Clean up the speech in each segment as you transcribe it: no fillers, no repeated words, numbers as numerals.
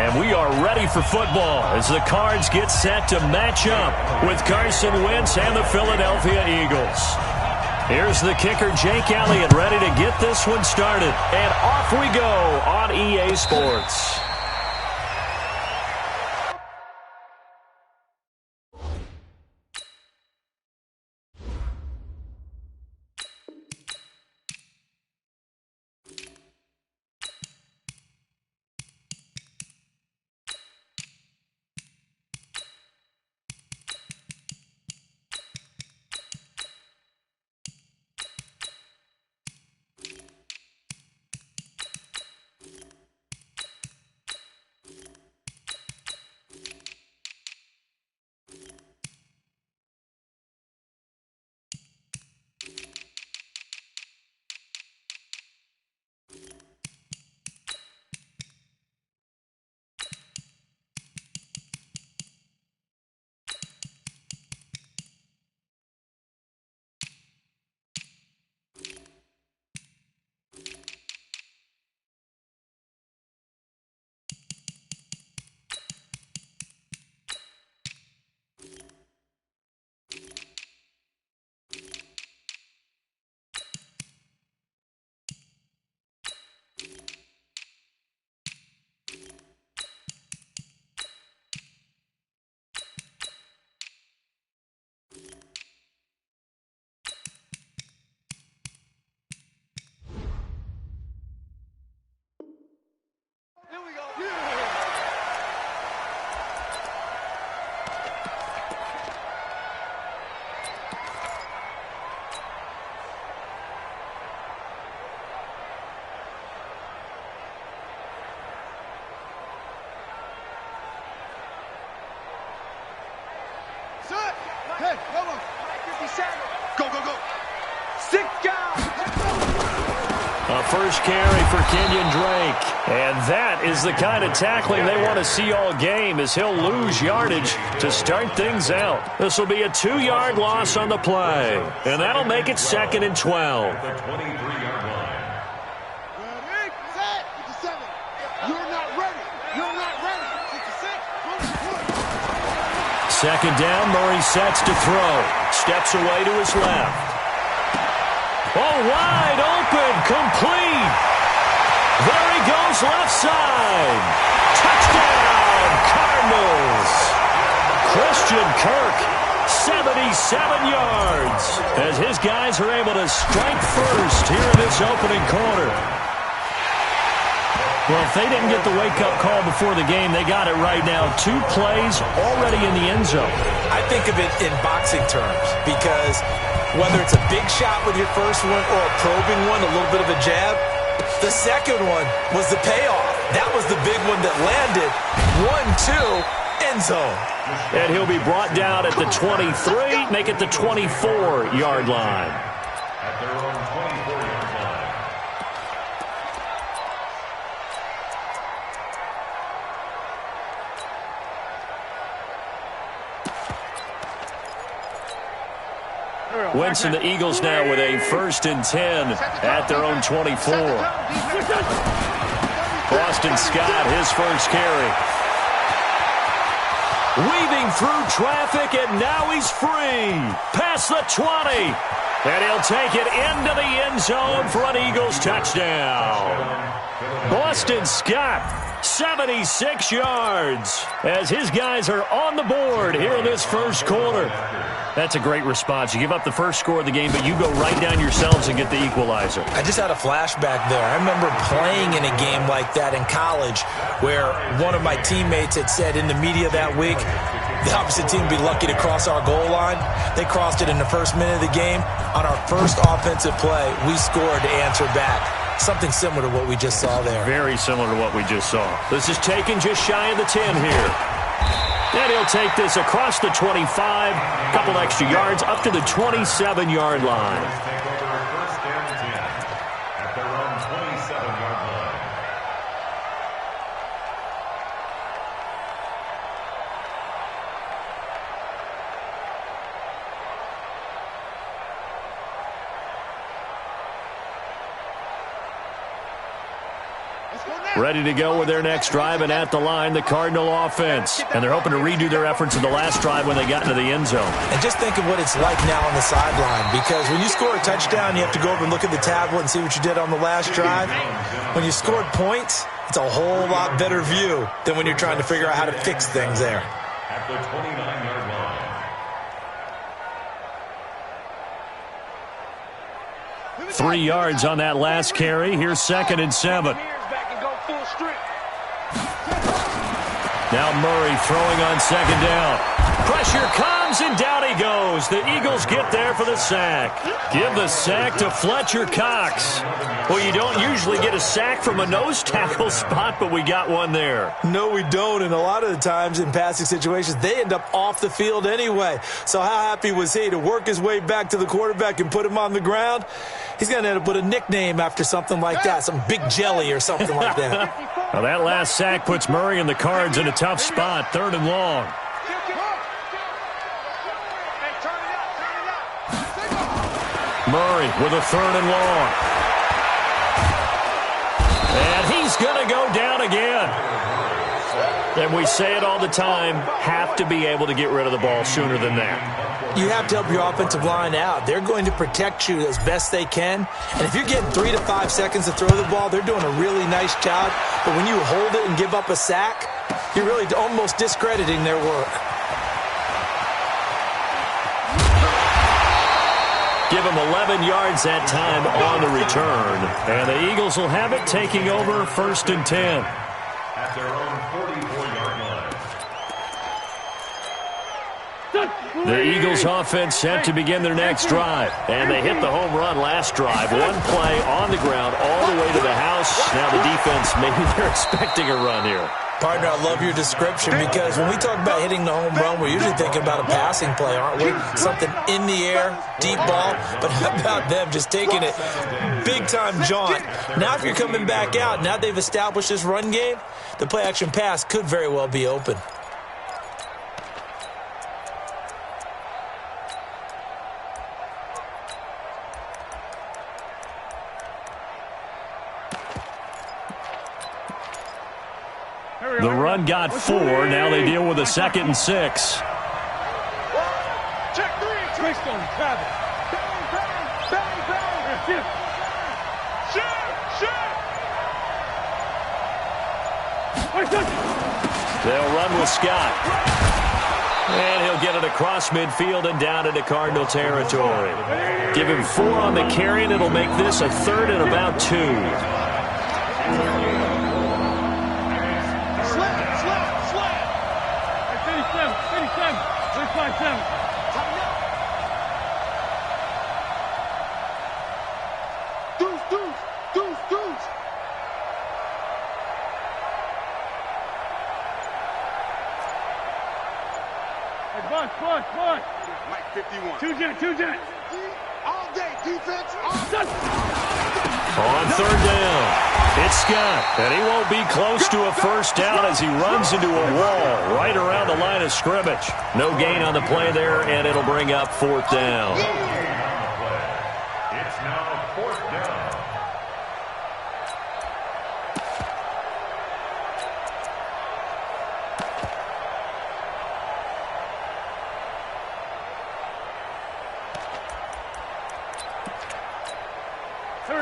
And we are ready for football as the Cards get set to match up with Carson Wentz and the Philadelphia Eagles. Here's the kicker, Jake Elliott, ready to get this one started. And off we go on EA Sports. Hey, come on. 57. Go, go, go. 6 down. A first carry for Kenyon Drake. And that is the kind of tackling they want to see all game, as he'll lose yardage to start things out. This will be a 2-yard loss on the play. And that'll make it 2nd and 12. Ready, set. 57. You're not ready. You're not ready. 66. 2nd down, Murray sets to throw. Steps away to his left. Oh, wide open, complete. There he goes, left side. Touchdown, Cardinals. Christian Kirk, 77 yards, as his guys are able to strike first here in this opening quarter. Well, if they didn't get the wake-up call before the game, they got it right now. 2 plays already in the end zone. I think of it in boxing terms, because whether it's a big shot with your first one or a probing one, a little bit of a jab, the second one was the payoff. That was the big one that landed. 1-2, end zone. And he'll be brought down at the 23, make it the 24-yard line. At their own 24-yard line. Wentz and the Eagles now with a 1st and 10 at their own 24. Boston Scott, his first carry. Weaving through traffic, and now he's free. Past the 20. And he'll take it into the end zone for an Eagles touchdown. Boston Scott, 76 yards, as his guys are on the board here in this first quarter. That's a great response. You give up the first score of the game, but you go right down yourselves and get the equalizer. I just had a flashback there. I remember playing in a game like that in college where one of my teammates had said in the media that week, the opposite team would be lucky to cross our goal line. They crossed it in the first minute of the game. On our first offensive play, we scored to answer back. Something similar to what we just saw there. Very similar to what we just saw. This is taken just shy of the 10 here. And he'll take this across the 25, a couple extra yards, up to the 27-yard line. Take over a 1st and 10 at their own 27-yard line. Let's go now. Ready to go with their next drive, and at the line, the Cardinal offense. And they're hoping to redo their efforts in the last drive when they got into the end zone. And just think of what it's like now on the sideline, because when you score a touchdown, you have to go over and look at the tablet and see what you did on the last drive. When you scored points, it's a whole lot better view than when you're trying to figure out how to fix things there. At the 29-yard line. 3 yards on that last carry. Here's 2nd and 7. Now Murray throwing on 2nd down. Pressure comes, and down he goes. The Eagles get there for the sack. Give the sack to Fletcher Cox. Well, you don't usually get a sack from a nose tackle spot, but we got one there. No, we don't, and a lot of the times in passing situations, they end up off the field anyway. So how happy was he to work his way back to the quarterback and put him on the ground? He's going to end up with a nickname after something like that, some Big Jelly or something like that. Now that last sack puts Murray and the Cards in a tough spot, 3rd and long. Murray with a 3rd and long. And he's going to go down again. And we say it all the time, have to be able to get rid of the ball sooner than that. You have to help your offensive line out. They're going to protect you as best they can. And if you're getting 3 to 5 seconds to throw the ball, they're doing a really nice job. But when you hold it and give up a sack, you're really almost discrediting their work. Give him 11 yards that time on the return. And the Eagles will have it, taking over 1st and 10. At their own 44-yard line. The Eagles offense set to begin their next drive. And they hit the home run last drive. One play on the ground all the way to the house. Now the defense, maybe they're expecting a run here. Partner, I love your description, because when we talk about hitting the home run, we're usually thinking about a passing play, aren't we? Something in the air, deep ball. But how about them just taking it big-time jaunt? Now if you're coming back out, now they've established this run game, the play-action pass could very well be open. The run got 4. Now they deal with a 2nd and 6. Check 3. Twist on Travis. Bang, bang. Shoot. They'll run with Scott. And he'll get it across midfield and down into Cardinal territory. Give him 4 on the carry, and it'll make this a 3rd and about 2. Deuce. Hey, Buck. Mike 51. Two jet. All day, defense. On 3rd down, it's Scott, and he won't be close to a 1st down as he runs into a wall right around the line of scrimmage. No gain on the play there, and it'll bring up 4th down. It's now 4th down.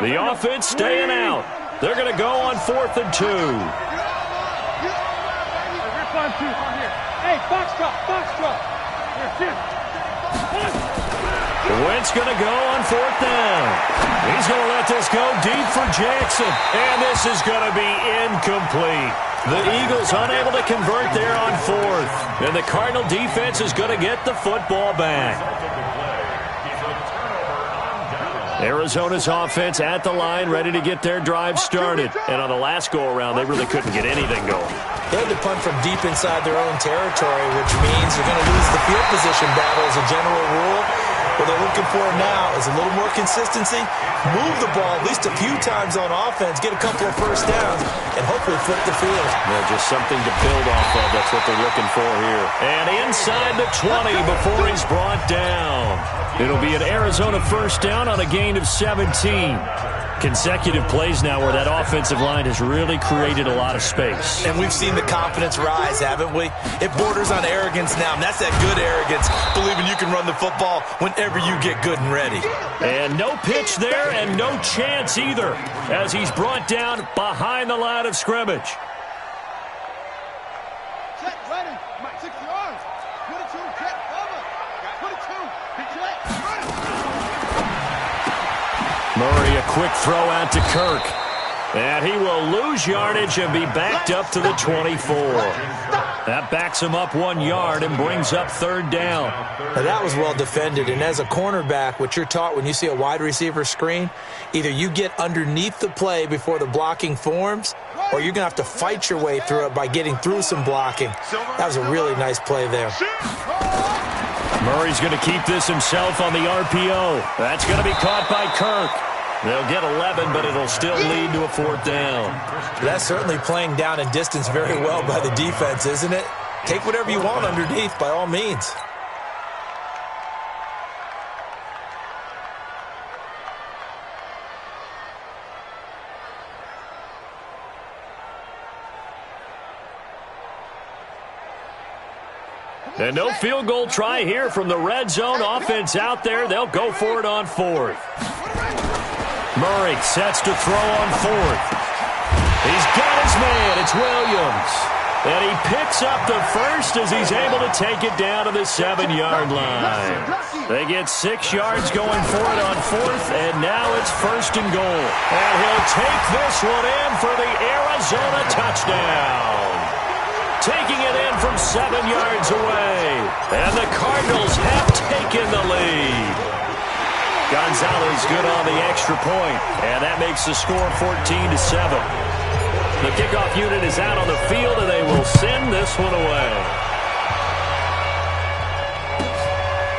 The offense staying out. They're going to go on 4th and 2. Hey, box drop. Wentz going to go on 4th down. He's going to let this go deep for Jackson. And this is going to be incomplete. The Eagles unable to convert there on 4th. And the Cardinal defense is going to get the football back. Arizona's offense at the line, ready to get their drive started. And on the last go-around, they really couldn't get anything going. They had to punt from deep inside their own territory, which means you're going to lose the field position battle as a general rule. What they're looking for now is a little more consistency, move the ball at least a few times on offense, get a couple of 1st downs, and hopefully flip the field. Yeah, just something to build off of. That's what they're looking for here. And inside the 20 before he's brought down. It'll be an Arizona 1st down on a gain of 17. Consecutive plays now where that offensive line has really created a lot of space. And we've seen the confidence rise, haven't we? It borders on arrogance now, and that's that good arrogance, believing you can run the football whenever you get good and ready. And no pitch there and no chance either as he's brought down behind the line of scrimmage. Check, ready. 6 yards. 22, check, cover. 22, he check, running. Murray, a quick throw out to Kirk. And he will lose yardage and be backed up to the 24. That backs him up 1 yard and brings up third down. Now that was well defended, and as a cornerback, what you're taught when you see a wide receiver screen, either you get underneath the play before the blocking forms, or you're going to have to fight your way through it by getting through some blocking. That was a really nice play there. Murray's going to keep this himself on the RPO. That's going to be caught by Kirk. They'll get 11, but it'll still lead to a fourth down. That's certainly playing down and distance very well by the defense, isn't it? Take whatever you want underneath, by all means. And no field goal try here from the red zone. Offense out there. They'll go for it on fourth. Murray sets to throw on fourth. He's got his man. It's Williams. And he picks up the first as he's able to take it down to the 7-yard line. They get 6 yards going for it on fourth, and now it's first and goal. And he'll take this one in for the Arizona touchdown. Taking it in from 7 yards away. And the Cardinals have taken the lead. Gonzalez good on the extra point, and that makes the score 14-7. The kickoff unit is out on the field, and they will send this one away.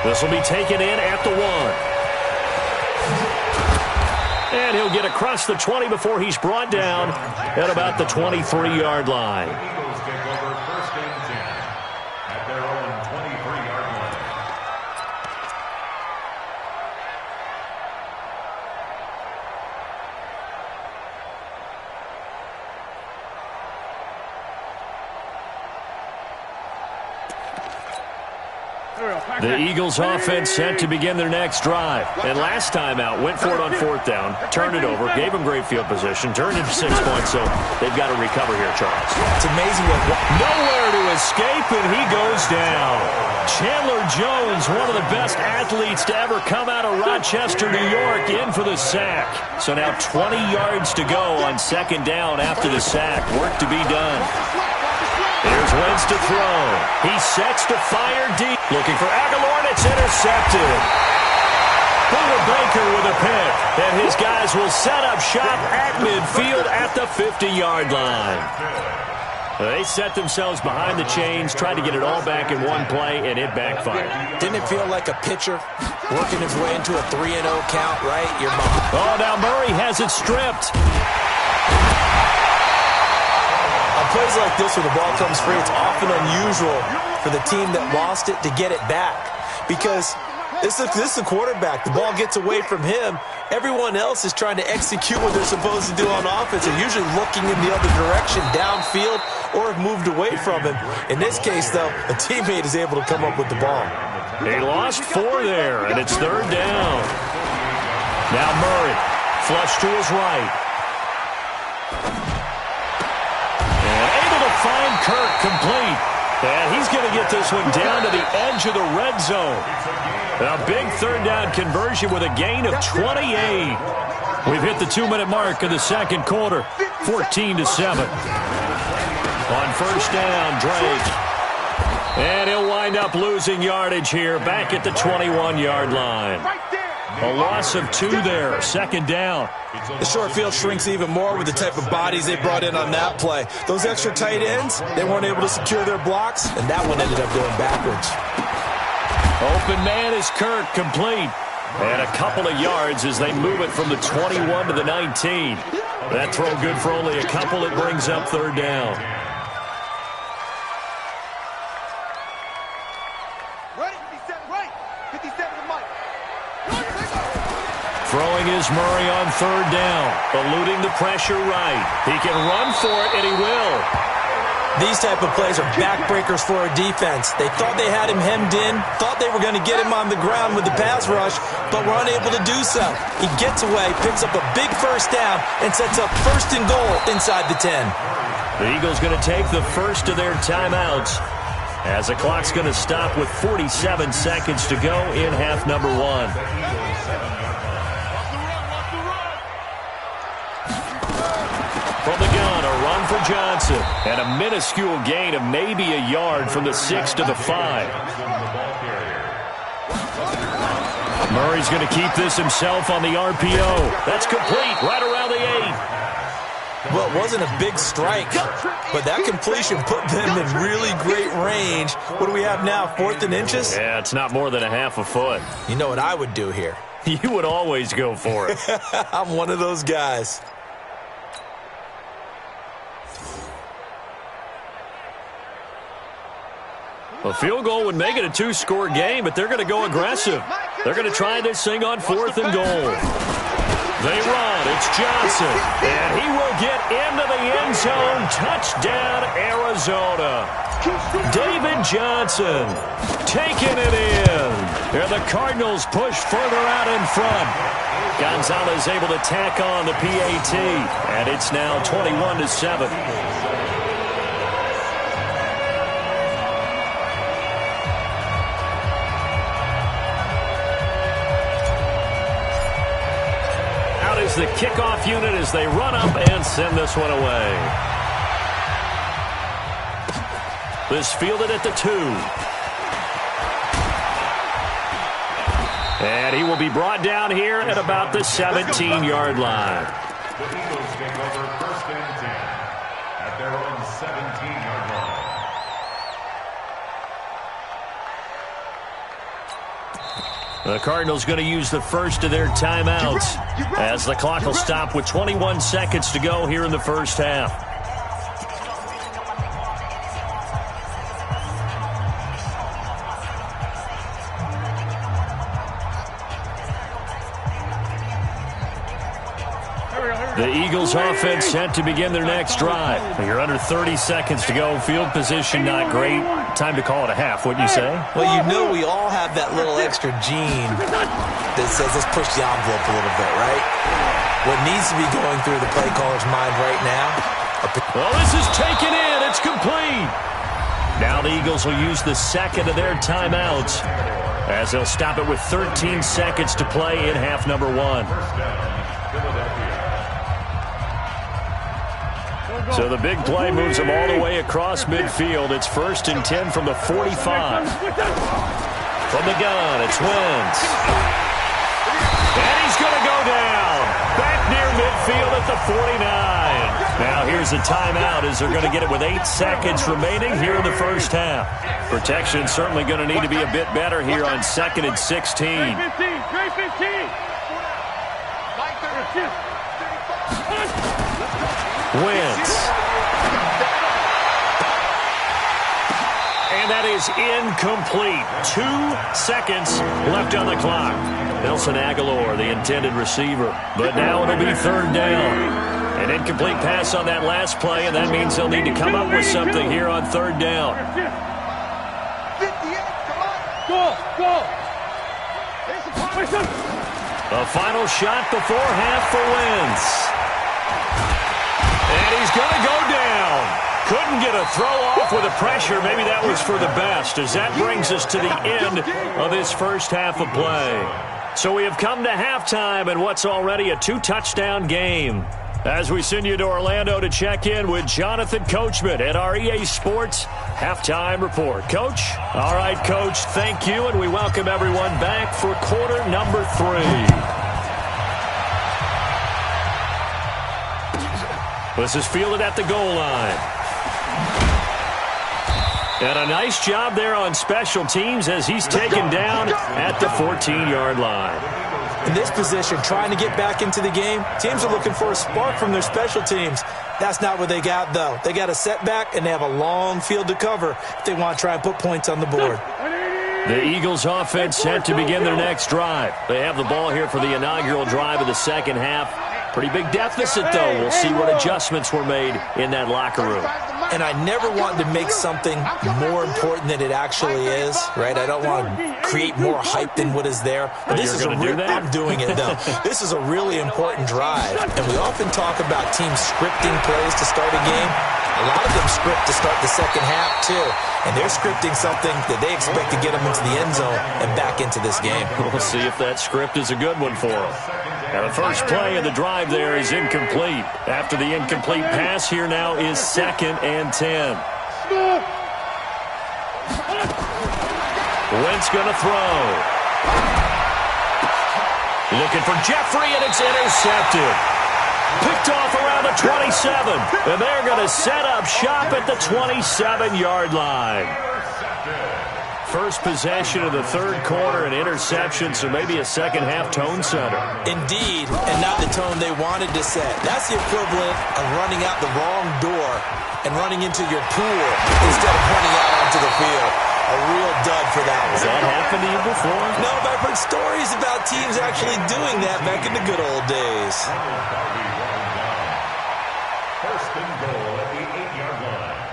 This will be taken in at the 1. And he'll get across the 20 before he's brought down at about the 23-yard line. Eagles take over first and 10 at their own 23-yard line. The Eagles offense set to begin their next drive. And last time out, went for it on fourth down, turned it over, gave them great field position, turned into 6 points, so they've got to recover here, Charles. It's amazing what... Nowhere to escape, and he goes down. Chandler Jones, one of the best athletes to ever come out of Rochester, New York, in for the sack. So now 20 yards to go on second down after the sack. Work to be done. Here's Wentz to throw. He sets to fire deep. Looking for Aguilar, and it's intercepted. Buda Baker with a pick. And his guys will set up shop at midfield at the 50-yard line. They set themselves behind the chains, tried to get it all back in one play, and it backfired. Didn't it feel like a pitcher working his way into a 3-0 count, right? Oh, now Murray has it stripped. On plays like this, when the ball comes free, it's often unusual for the team that lost it to get it back. Because this is the quarterback. The ball gets away from him. Everyone else is trying to execute what they're supposed to do on offense. They're usually looking in the other direction, downfield, or have moved away from him. In this case, though, a teammate is able to come up with the ball. He lost 4 there, and it's third down. Now Murray, flush to his right. And able to find Kirk complete. And he's going to get this one down to the edge of the red zone. A big third down conversion with a gain of 28. We've hit the 2-minute mark of the second quarter, 14-7. On first down, Drake. And he'll wind up losing yardage here, back at the 21-yard line. A loss of 2 there, second down. The short field shrinks even more with the type of bodies they brought in on that play. Those extra tight ends, they weren't able to secure their blocks, and that one ended up going backwards. Open man is Kirk, complete. And a couple of yards as they move it from the 21 to the 19. That throw good for only a couple. It brings up third down. Throwing is Murray on third down. Eluding the pressure right. He can run for it, and he will. These type of plays are backbreakers for a defense. They thought they had him hemmed in, thought they were going to get him on the ground with the pass rush, but were unable to do so. He gets away, picks up a big first down, and sets up first and goal inside the 10. The Eagles going to take the first of their timeouts as the clock's going to stop with 47 seconds to go in half number one. From the gun, a run for Johnson. And a minuscule gain of maybe a yard from the 6 to the 5. Murray's going to keep this himself on the RPO. That's complete right around the 8. Well, it wasn't a big strike, but that completion put them in really great range. What do we have now, 4th and inches? Yeah, it's not more than a half a foot. You know what I would do here? You would always go for it. I'm one of those guys. A field goal would make it a 2-score game, but they're going to go aggressive. They're going to try this thing on 4th and goal. They run. It's Johnson. And he will get into the end zone. Touchdown, Arizona. David Johnson taking it in. And the Cardinals push further out in front. Gonzalez able to tack on the PAT. And it's now 21-7. The kickoff unit as they run up and send this one away. This fielded at the 2. And he will be brought down here at about the 17-yard line. The Eagles take over 1st and 10 at their own 17-yard line. The Cardinals going to use the first of their timeouts as the clock will stop with 21 seconds to go here in the first half. The Eagles offense set to begin their next drive. You're under 30 seconds to go. Field position not great. Time to call it a half, wouldn't you say? Well, you know we all have that little extra gene that says let's push the envelope a little bit, right? What needs to be going through the play caller's mind right now. Well, this is taken in. It's complete. Now the Eagles will use the second of their timeouts as they'll stop it with 13 seconds to play in half number one. So the big play moves them all the way across midfield. It's 1st and 10 from the 45. From the gun, it's Wentz. And he's going to go down. Back near midfield at the 49. Now here's a timeout as they're going to get it with 8 seconds remaining here in the first half. Protection certainly going to need to be a bit better here on 2nd and 16. Wentz. And that is incomplete. 2 seconds left on the clock. Nelson Aguilar, the intended receiver. But now it'll be 3rd down. An incomplete pass on that last play, and that means they'll need to come up with something here on 3rd down. A final shot before half for Wentz. And he's going to go down. Couldn't get a throw off with the pressure. Maybe that was for the best, as that brings us to the end of this first half of play. So we have come to halftime in what's already a 2-touchdown game. As we send you to Orlando to check in with Jonathan Coachman at our EA Sports Halftime Report. Coach? All right, Coach, thank you, and we welcome everyone back for quarter number 3. This is fielded at the goal line. And a nice job there on special teams as he's taken down at the 14-yard line. In this position, trying to get back into the game, teams are looking for a spark from their special teams. That's not what they got, though. They got a setback, and they have a long field to cover if they want to try and put points on the board. The Eagles offense set to begin their next drive. They have the ball here for the inaugural drive of the second half. Pretty big deficit, though. We'll see what adjustments were made in that locker room. And I never want to make something more important than it actually is, right? I don't want to create more hype than what is there. But this is I'm doing it, though. This is a really important drive. And we often talk about teams scripting plays to start a game. A lot of them script to start the second half, too. And they're scripting something that they expect to get them into the end zone and back into this game. We'll see if that script is a good one for them. Now, the first play of the drive there is incomplete. After the incomplete pass, here now is 2nd and 10. Wentz going to throw. Looking for Jeffrey, and it's intercepted. Picked off around the 27, and they're going to set up shop at the 27-yard line. First possession of the third quarter, an interception, so maybe a second-half tone setter. Indeed, and not the tone they wanted to set. That's the equivalent of running out the wrong door and running into your pool instead of running out onto the field. A real dud for that one. Has that happened to you before? No, but I've heard stories about teams actually doing that back in the good old days. First and goal at the 8-yard line.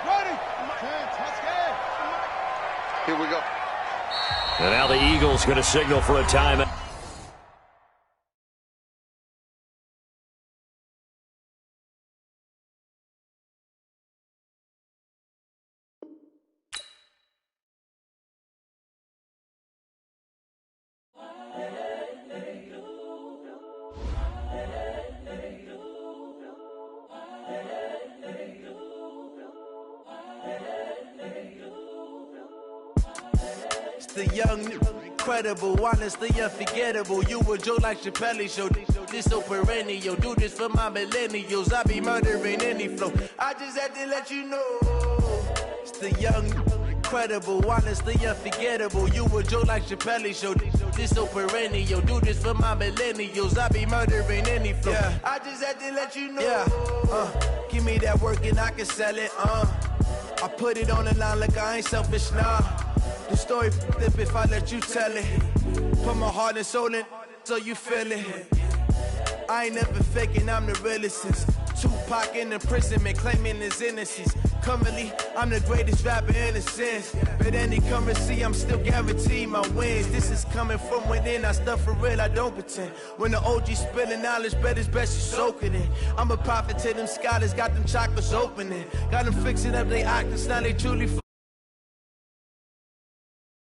Ready. Here we go. And now the Eagles going to signal for a timeout. The young, incredible, honestly unforgettable. You a joke like Chappelle show. This so perennial. Do this for my millennials. I be murdering any flow. I just had to let you know. It's the young, incredible, honestly unforgettable. You a joke like Chappelle show. This so perennial. Do this for my millennials. I be murdering any flow. Yeah. I just had to let you know. Yeah. Give me that work and I can sell it. I put it on the line like I ain't selfish, nah. The story flip if I let you tell it. Put my heart and soul in so you feel it. I ain't never faking, I'm the realest since Tupac in imprisonment, claiming his innocence. Currently, I'm the greatest rapper in a sense. But any currency, I'm still guaranteed my wins. This is coming from within, I stuff for real, I don't pretend. When the OG spilling knowledge, bet it's best you soak it in. I'm a prophet to them scholars, got them chakras opening. Got them fixing up they octaves, now they truly